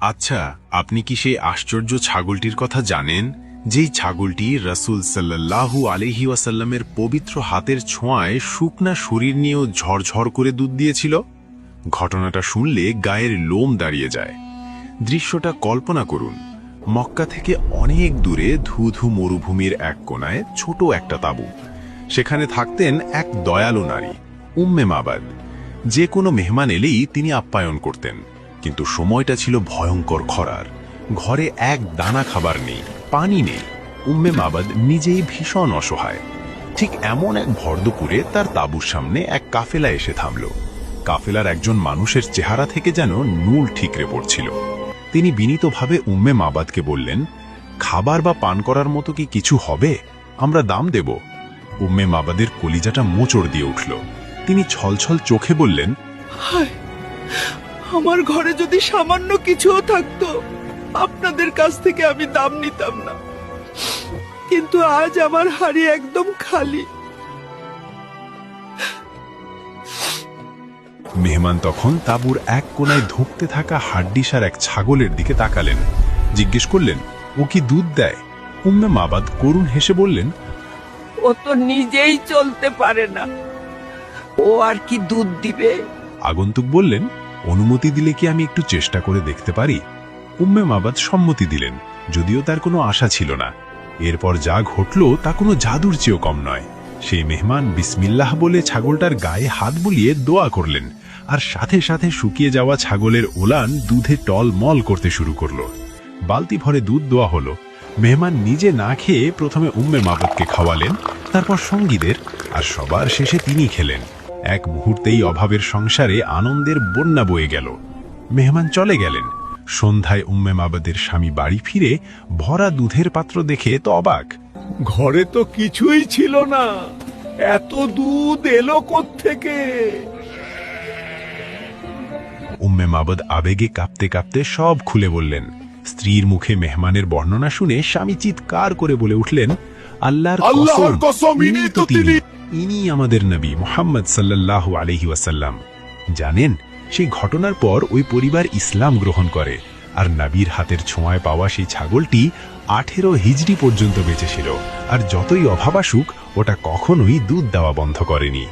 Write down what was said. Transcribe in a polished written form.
আচ্ছা, আপনি কি সেই আশ্চর্য ছাগলটির কথা জানেন, যেই ছাগলটি রাসূল সাল্লাল্লাহু আলাইহি ওয়াসাল্লামের পবিত্র হাতের ছোঁয়ায় শুকনা শরীর নিয়েও ঝরঝর করে দুধ দিয়েছিল? ঘটনাটা শুনলে গায়ের লোম দাঁড়িয়ে যায়। দৃশ্যটা কল্পনা করুন, মক্কা থেকে অনেক দূরে ধুধু মরুভূমির এক কোণায় ছোট একটা তাঁবু। সেখানে থাকতেন এক দয়ালু নারী, উম্মে মাবাদ। যে কোনো মেহমান এলেই তিনি আপ্যায়ন করতেন, কিন্তু সময়টা ছিল ভয়ঙ্কর খরার। ঘরে এক দানা খাবার নেই, পানি নেই। উম্মে মাবাদ নিজেই ভীষণ অসহায়। ঠিক এমন এক ভর দুপুরে তার তাঁবুর সামনে এক কাফেলা এসে থামল। কাফেলার একজন মানুষের চেহারা থেকে যেন নূর ঠিকরে পড়ছিল। তিনি বিনীতভাবে উম্মে মাবাদকে বললেন, খাবার বা পান করার মতো কি কিছু হবে? আমরা দাম দেব। উম্মে মাবাদের কলিজাটা মোচড় দিয়ে উঠল। তিনি ছলছল চোখে বললেন, হায়, আমার ঘরে যদি সামান্য কিছুও থাকতো, আপনাদের কাছ থেকে আমি দাম নিতাম না, কিন্তু আজ আমার হাড়ি একদম খালি। মেহমান তখন তাঁবুর এক কোণায় ধুঁকতে থাকা হাড্ডিসার এক ছাগলের দিকে তাকালেন। জিজ্ঞেস করলেন, ও কি দুধ দেয়? উম্মে মাবাদ করুণ হেসে বললেন, ও তো নিজেই চলতে পারে না, ও আর কি দুধ দিবে? আগন্তুক বললেন, অনুমতি দিলে কি আমি একটু চেষ্টা করে দেখতে পারি? উম্মে মাবাদ সম্মতি দিলেন, যদিও তার কোনো আশা ছিল না। এরপর যা ঘটল তা কোনো জাদুর চেয়েও কম নয়। সেই মেহমান বিসমিল্লাহ বলে ছাগলটার গায়ে হাত বুলিয়ে দোয়া করলেন, আর সাথে সাথে শুকিয়ে যাওয়া ছাগলের ওলান দুধে টলমল করতে শুরু করল। বালতি ভরে দুধ দেওয়া হলো। মেহমান নিজে না খেয়ে প্রথমে উম্মে মাবাদকে খাওয়ালেন, তারপর সঙ্গীদের, আর সবার শেষে তিনি খেলেন। এক মুহূর্তেই অভাবের সংসারে আনন্দের বন্যা বয়ে গেল। মেহমান চলে গেলেন। সন্ধ্যায় উম্মে মাবাদের স্বামী বাড়ি ফিরে ভরা দুধের পাত্র দেখে তো অবাক। ঘরে তো কিছুই ছিল না, এত দুধ এলো কোত্থেকে? উম্মে মাবাদ আবেগে কাঁপতে কাঁপতে সব খুলে বললেন। স্ত্রীর মুখে মেহমানের বর্ণনা শুনে স্বামী চিৎকার করে বলে উঠলেন, আল্লাহর কসম, ইনি তো তিনি, ইনি আমাদের নবী মুহাম্মদ সাল্লাল্লাহু আলাইহি ওয়াসাল্লাম। জানেন, সেই ঘটনার পর ওই পরিবার ইসলাম গ্রহণ করে, আর নবীর হাতের ছোঁয়ায় পাওয়া সেই ছাগলটি 18 হিজরি পর্যন্ত বেঁচে ছিল, আর যতই অভাব আসুক ওটা কখনোই দুধ দেওয়া বন্ধ করেনি।